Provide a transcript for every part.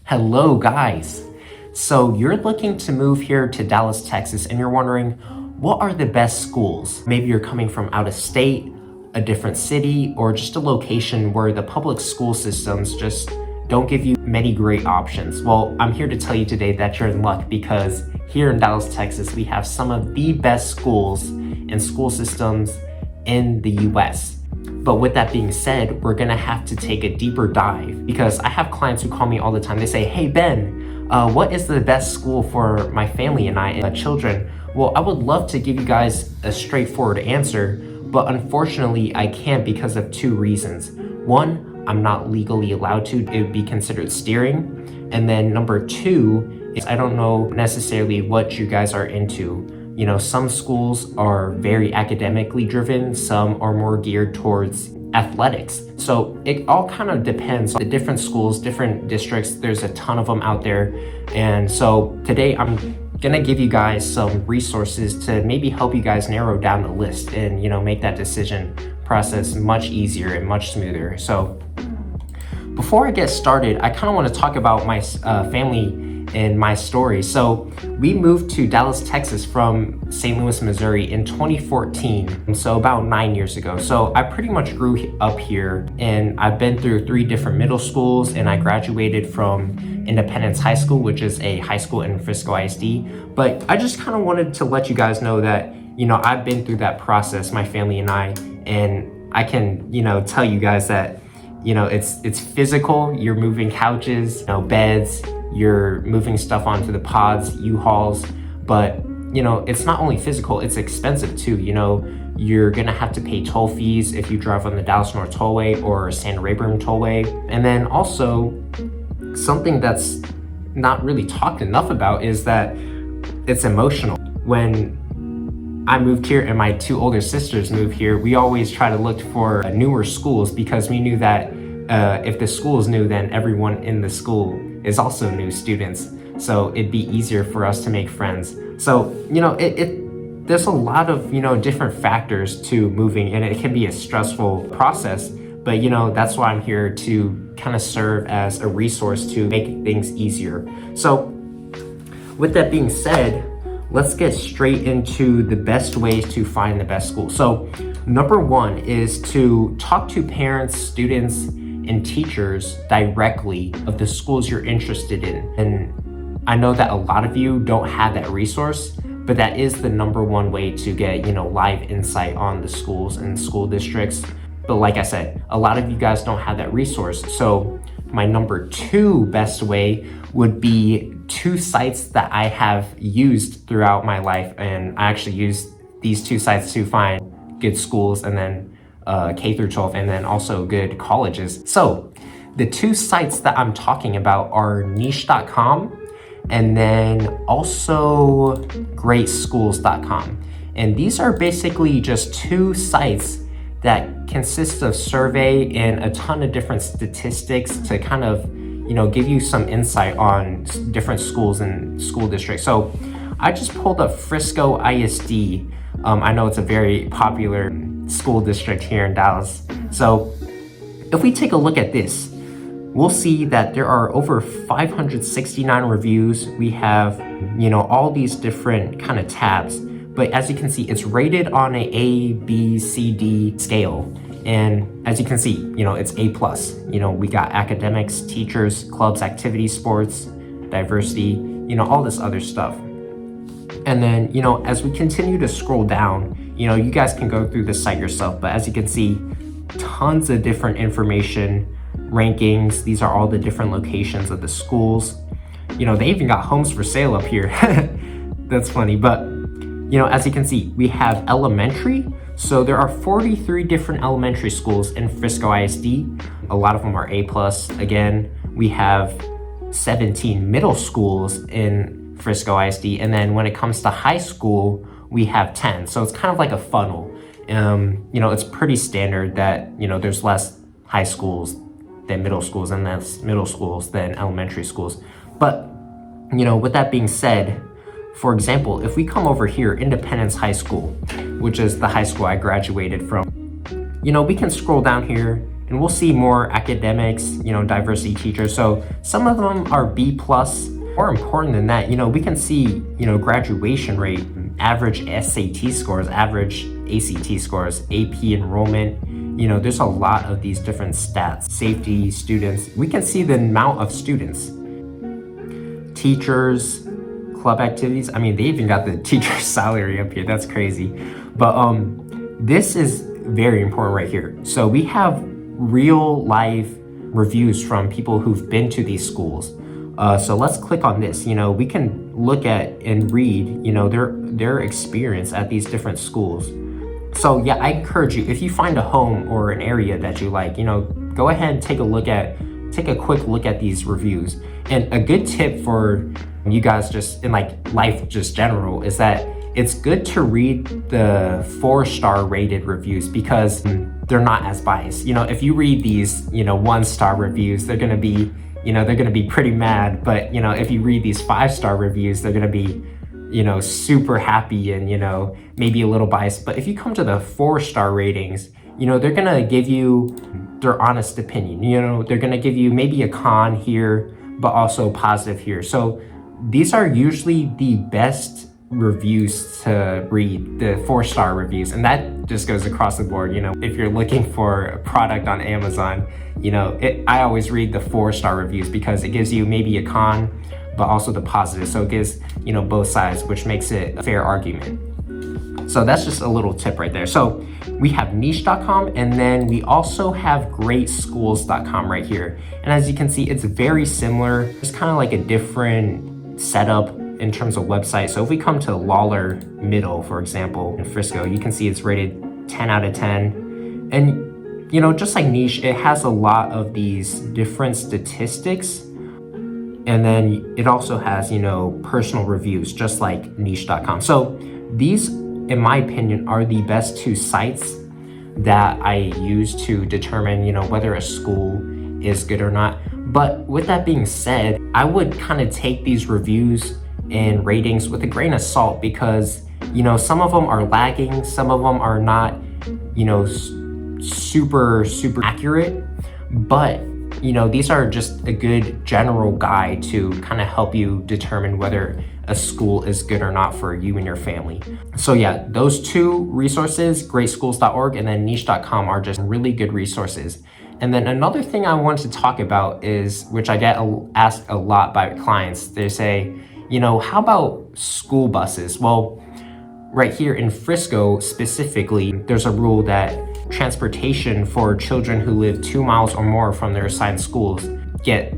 Hello guys! So you're looking to move here to Dallas, Texas, and you're wondering, what are the best schools? Maybe you're coming from out of state, a different city, or just a location where the public school systems just don't give you many great options. Well, I'm here to tell you today that you're in luck because here in Dallas, Texas, we have some of the best schools and school systems in the US. But with that being said, we're gonna have to take a deeper dive because I have clients who call me all the time. They say, hey Ben, what is the best school for my family and I and children? Well, I would love to give you guys a straightforward answer, but unfortunately I can't because of two reasons. One, I'm not legally allowed to. It would be considered steering. And then number two is I don't know necessarily what you guys are into. You know, some schools are very academically driven, some are more geared towards athletics. So it all kind of depends on the different schools, different districts. There's a ton of them out there. And so today I'm gonna give you guys some resources to maybe help you guys narrow down the list and, you know, make that decision process much easier and much smoother. So before I get started, I kind of want to talk about my family and my story. So we moved to Dallas, Texas from St. Louis, Missouri in 2014. So about 9 years ago. So I pretty much grew up here and I've been through 3 different middle schools and I graduated from Independence High School, which is a high school in Frisco ISD. But I just kind of wanted to let you guys know that, you know, I've been through that process, my family and I can, you know, tell you guys that, you know, it's physical. You're moving couches, you know, beds, you're moving stuff onto the pods, U-Hauls, but you know, it's not only physical, it's expensive too. You know, you're gonna have to pay toll fees if you drive on the Dallas North Tollway or San Rayburn Tollway. And then also something that's not really talked enough about is that it's emotional. When I moved here and my 2 older sisters moved here, we always try to look for newer schools because we knew that if the school is new, then everyone in the school is also new students. So it'd be easier for us to make friends. So, you know, there's a lot of, you know, different factors to moving and it can be a stressful process, but you know, that's why I'm here to kind of serve as a resource to make things easier. So with that being said, let's get straight into the best ways to find the best school. So number 1 is to talk to parents, students, and teachers directly of the schools you're interested in. And I know that a lot of you don't have that resource, but that is the number 1 way to get, you know, live insight on the schools and school districts. But like I said, a lot of you guys don't have that resource. So my number 2 best way would be 2 sites that I have used throughout my life. And I actually used these 2 sites to find good schools and then K through 12 and then also good colleges. So the 2 sites that I'm talking about are niche.com and then also greatschools.com. And these are basically just 2 sites that consist of survey and a ton of different statistics to kind of, you know, give you some insight on different schools and school districts. So I just pulled up Frisco ISD. I know it's a very popular school district here in Dallas. So if we take a look at this, we'll see that there are over 569 reviews. We have, you know, all these different kind of tabs, but as you can see, it's rated on a B, C, D scale. And as you can see, you know, it's A+. You know, we got academics, teachers, clubs, activities, sports, diversity, you know, all this other stuff. And then, you know, as we continue to scroll down, you know, you guys can go through the site yourself, but as you can see, tons of different information, rankings. These are all the different locations of the schools. You know, they even got homes for sale up here. That's funny, but you know, as you can see, we have elementary. So there are 43 different elementary schools in Frisco ISD. A lot of them are A+. Again, we have 17 middle schools in Frisco ISD, and then when it comes to high school, we have 10. So it's kind of like a funnel. You know, it's pretty standard that, you know, there's less high schools than middle schools and less middle schools than elementary schools. But, you know, with that being said, for example, if we come over here, Independence High School, which is the high school I graduated from, you know, we can scroll down here and we'll see more academics, diversity teachers. So some of them are B plus. More important than that, we can see, graduation rate, average SAT scores, average ACT scores, AP enrollment. There's a lot of these different stats. Safety, students. We can see the amount of students. Teachers, club activities. I mean, they even got the teacher's salary up here. That's crazy. But this is very important right here. So we have real life reviews from people who've been to these schools. So let's click on this. We can look at and read, their experience at these different schools. So yeah, I encourage you, if you find a home or an area that you like, go ahead and take a quick look at these reviews. And a good tip for you guys just in life just general is that it's good to read the 4-star rated reviews because they're not as biased. If you read these, 1-star reviews, they're gonna be pretty mad. But if you read these 5-star reviews, they're gonna be super happy and maybe a little biased. But if you come to the 4-star ratings, they're gonna give you their honest opinion. They're gonna give you maybe a con here, but also positive here. So these are usually the best reviews to read, the 4-star reviews, and that just goes across the board. If you're looking for a product on Amazon, I always read the 4-star reviews because it gives you maybe a con, but also the positive. So it gives both sides, which makes it a fair argument. So that's just a little tip right there. So we have niche.com, and then we also have greatschools.com right here. And as you can see, it's very similar. It's kind of like a different setup in terms of website. So if we come to Lawler Middle, for example, in Frisco, you can see it's rated 10 out of 10. And just like Niche, it has a lot of these different statistics. And then it also has, personal reviews, just like niche.com. So these, in my opinion, are the best 2 sites that I use to determine, whether a school is good or not. But with that being said, I would kind of take these reviews and ratings with a grain of salt because, some of them are lagging, some of them are not, super accurate. But these are just a good general guide to kind of help you determine whether a school is good or not for you and your family. So yeah, those 2 resources, greatschools.org and then niche.com, are just really good resources. And then another thing I wanted to talk about is, which I get asked a lot by clients, they say, how about school buses? Well, right here in Frisco specifically, there's a rule that transportation for children who live 2 miles or more from their assigned schools get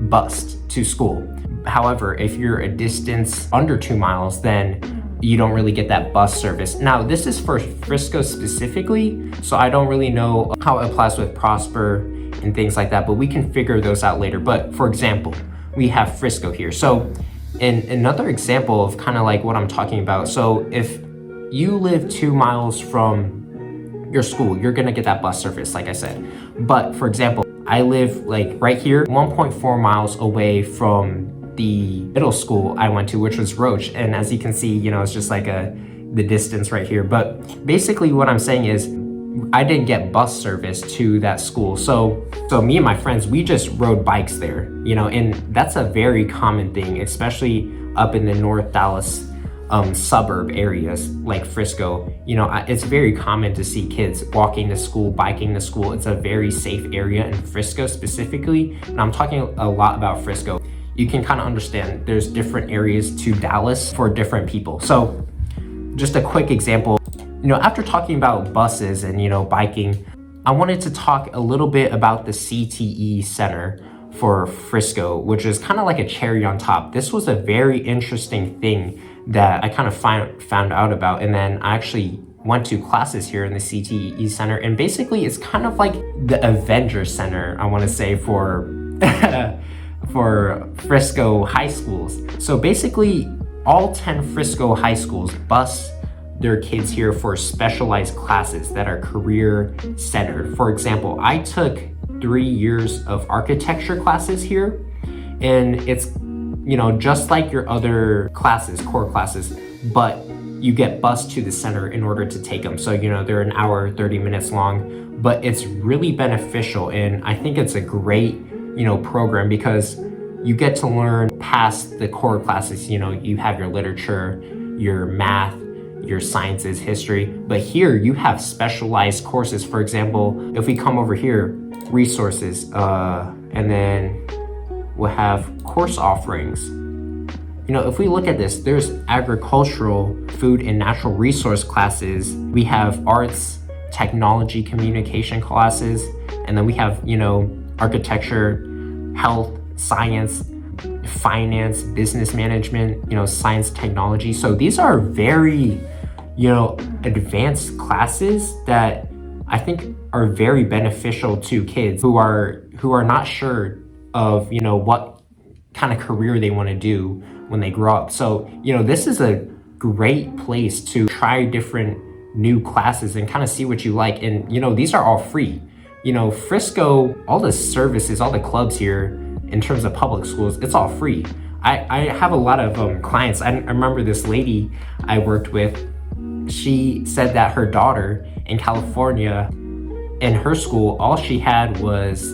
bused to school. However, if you're a distance under 2 miles, then you don't really get that bus service. Now, this is for Frisco specifically, so I don't really know how it applies with Prosper and things like that, but we can figure those out later. But for example, we have Frisco here. So in another example of kind of like what I'm talking about, so if you live 2 miles from your school, you're gonna get that bus service, like I said. But for example, I live right here, 1.4 miles away from the middle school I went to, which was Roche. And as you can see, it's just like the distance right here. But basically what I'm saying is I didn't get bus service to that school. So me and my friends, we just rode bikes there, and that's a very common thing, especially up in the North Dallas suburb areas like Frisco. It's very common to see kids walking to school, biking to school. It's a very safe area in Frisco specifically. And I'm talking a lot about Frisco. You can kind of understand there's different areas to Dallas for different people. So just a quick example, after talking about buses and, biking, I wanted to talk a little bit about the CTE Center for Frisco, which is kind of like a cherry on top. This was a very interesting thing that I kind of found out about. And then I actually went to classes here in the CTE Center. And basically it's kind of like the Avenger Center, I want to say, for for Frisco high schools. So basically all 10 Frisco high schools bus their kids here for specialized classes that are career centered. For example, I took 3 years of architecture classes here, and it's just like your other classes, core classes, but you get bused to the center in order to take them. So, they're an hour, 30 minutes long, but it's really beneficial. And I think it's a great, program because you get to learn past the core classes. You have your literature, your math, your sciences, history, but here you have specialized courses. For example, if we come over here, resources, and then we'll have course offerings. If we look at this, there's agricultural, food, and natural resource classes. We have arts, technology, communication classes, and then we have, architecture, health, science, finance, business management, science, technology. So these are very, advanced classes that I think are very beneficial to kids who are not sure of, what kind of career they want to do when they grow up. So, this is a great place to try different new classes and kind of see what you like. And, these are all free. Frisco, all the services, all the clubs here in terms of public schools, it's all free. I have a lot of clients. I remember this lady I worked with, she said that her daughter in California, in her school, all she had was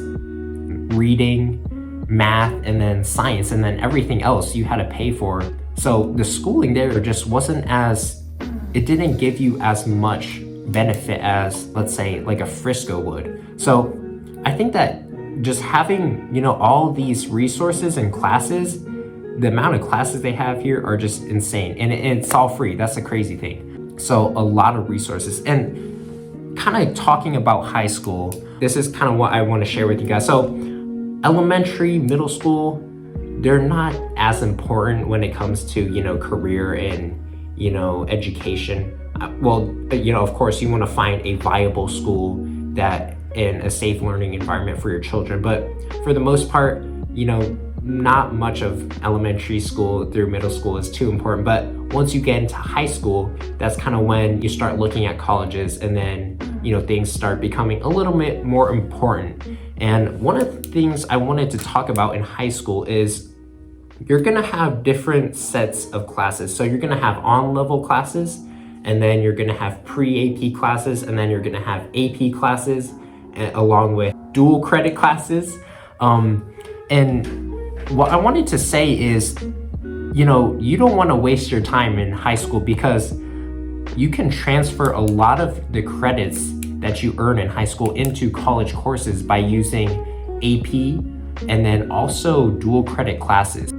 reading, math, and then science, and then everything else you had to pay for. So the schooling there just wasn't it didn't give you as much benefit as, let's say, like a Frisco would. So I think that just having, all these resources and classes, the amount of classes they have here are just insane. And it's all free. That's the crazy thing. So a lot of resources. And kind of talking about high school, this is kind of what I want to share with you guys. So elementary, middle school, they're not as important when it comes to, career and, education. Of course, you want to find a viable school that in a safe learning environment for your children. But for the most part, not much of elementary school through middle school is too important. But once you get into high school, that's kind of when you start looking at colleges, and then, things start becoming a little bit more important. And one of the things I wanted to talk about in high school is you're gonna have different sets of classes. So you're gonna have on-level classes, and then you're gonna have pre-AP classes, and then you're gonna have AP classes, along with dual credit classes. And what I wanted to say is, you don't wanna waste your time in high school because you can transfer a lot of the credits that you earn in high school into college courses by using AP and then also dual credit classes.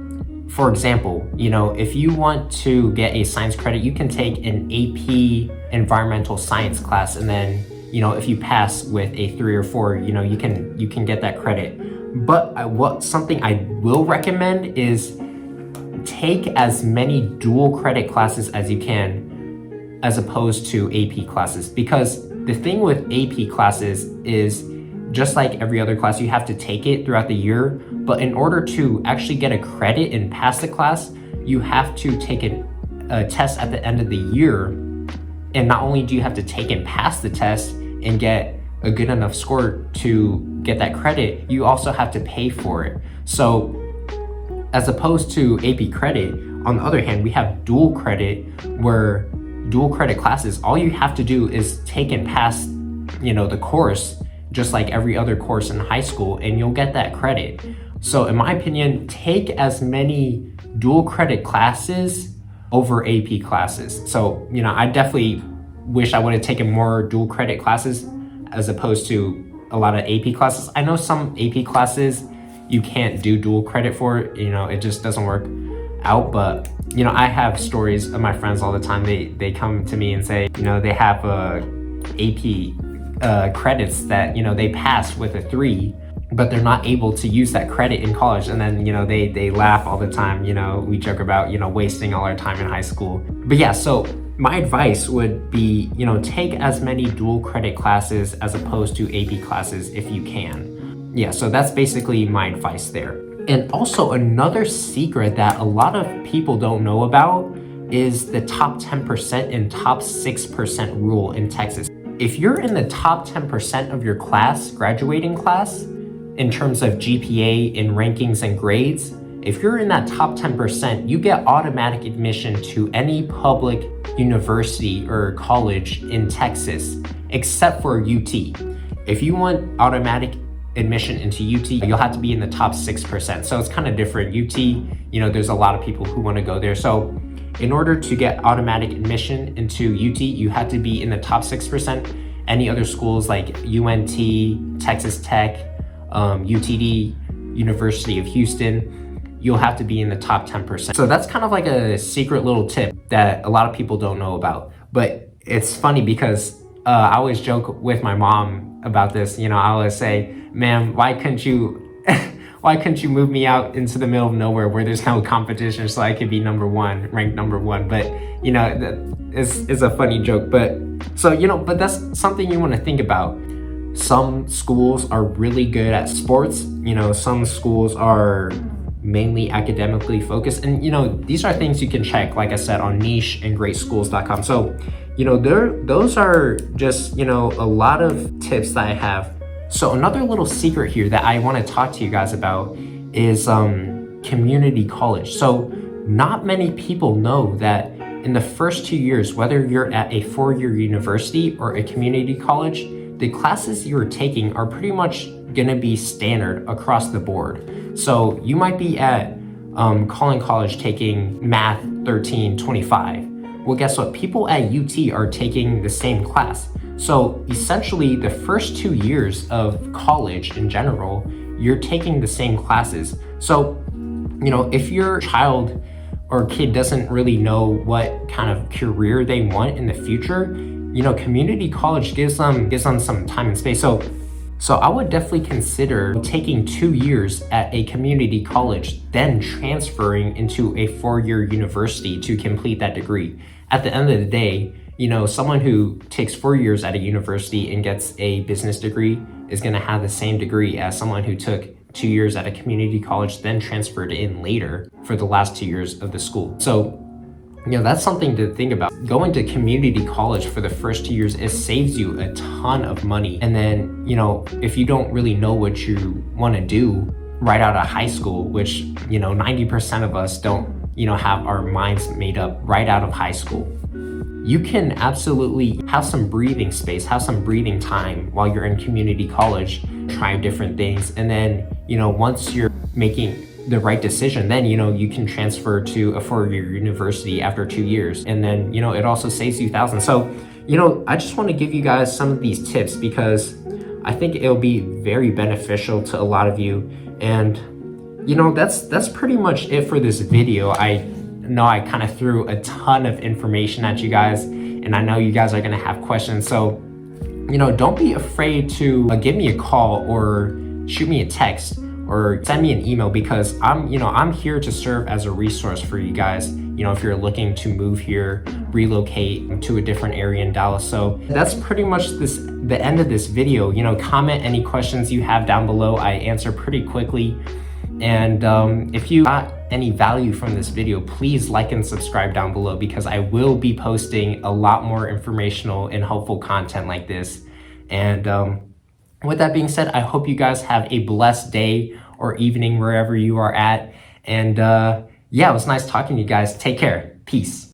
For example, if you want to get a science credit, you can take an AP environmental science class, and then, if you pass with a 3 or 4, you can get that credit. But something I will recommend is take as many dual credit classes as you can, as opposed to AP classes, because the thing with AP classes is, just like every other class, you have to take it throughout the year. But in order to actually get a credit and pass the class, you have to take a test at the end of the year. And not only do you have to take and pass the test and get a good enough score to get that credit, you also have to pay for it. So as opposed to AP credit, on the other hand, we have dual credit, where dual credit classes, all you have to do is take and pass, the course, just like every other course in high school, and you'll get that credit. So in my opinion, take as many dual credit classes over AP classes. So, I definitely wish I would have taken more dual credit classes as opposed to a lot of AP classes. I know some AP classes you can't do dual credit for, it just doesn't work out. But, I have stories of my friends all the time. They come to me and say, they have AP credits that they passed with a 3, but they're not able to use that credit in college. And then they laugh all the time. We joke about wasting all our time in high school. But yeah, so my advice would be take as many dual credit classes as opposed to AP classes if you can. Yeah, so that's basically my advice there. And also another secret that a lot of people don't know about is the top 10% and top 6% rule in Texas. If you're in the top 10% of your class, graduating class, in terms of GPA and rankings and grades, if you're in that top 10%, you get automatic admission to any public university or college in Texas, except for UT. If you want automatic admission into UT, you'll have to be in the top 6%. So it's kind of different. UT, there's a lot of people who want to go there. So in order to get automatic admission into UT, you have to be in the top 6%. Any other schools like UNT, Texas Tech, UTD, University of Houston, you'll have to be in the top 10%. So that's kind of like a secret little tip that a lot of people don't know about. But it's funny because I always joke with my mom about this. I always say, "Ma'am, why couldn't you move me out into the middle of nowhere where there's no competition so I could be ranked number one?" But it's a funny joke. But that's something you want to think about. Some schools are really good at sports. Some schools are mainly academically focused, and these are things you can check, like I said, on niche and greatschools.com. So those are just a lot of tips that I have. So another little secret here that I want to talk to you guys about is community college. So not many people know that in the first 2 years, whether you're at a 4-year university or a community college, the classes you're taking are pretty much gonna be standard across the board. So you might be at Collin College taking Math 1325. Well, guess what? People at UT are taking the same class. So essentially, the first 2 years of college in general, you're taking the same classes. So, if your child or kid doesn't really know what kind of career they want in the future, community college gives them some time and space. So I would definitely consider taking 2 years at a community college, then transferring into a 4-year university to complete that degree. At the end of the day, someone who takes 4 years at a university and gets a business degree is going to have the same degree as someone who took 2 years at a community college, then transferred in later for the last 2 years of the school. So that's something to think about. Going to community college for the first 2 years, it saves you a ton of money. And then, if you don't really know what you want to do right out of high school, which, 90% of us don't, have our minds made up right out of high school, you can absolutely have some breathing space, have some breathing time while you're in community college, try different things. And then, once you're making the right decision, then you can transfer to a 4-year university after 2 years, and then it also saves you thousands. So I just want to give you guys some of these tips because I think it'll be very beneficial to a lot of you. And that's pretty much it for this video. I know I kind of threw a ton of information at you guys, and I know you guys are going to have questions. So don't be afraid to give me a call or shoot me a text or send me an email, because I'm here to serve as a resource for you guys. If you're looking to move here, relocate to a different area in Dallas. So that's pretty much the end of this video. Comment any questions you have down below. I answer pretty quickly. And if you got any value from this video, please like and subscribe down below, because I will be posting a lot more informational and helpful content like this. And with that being said, I hope you guys have a blessed day or evening wherever you are at. And it was nice talking to you guys. Take care. Peace.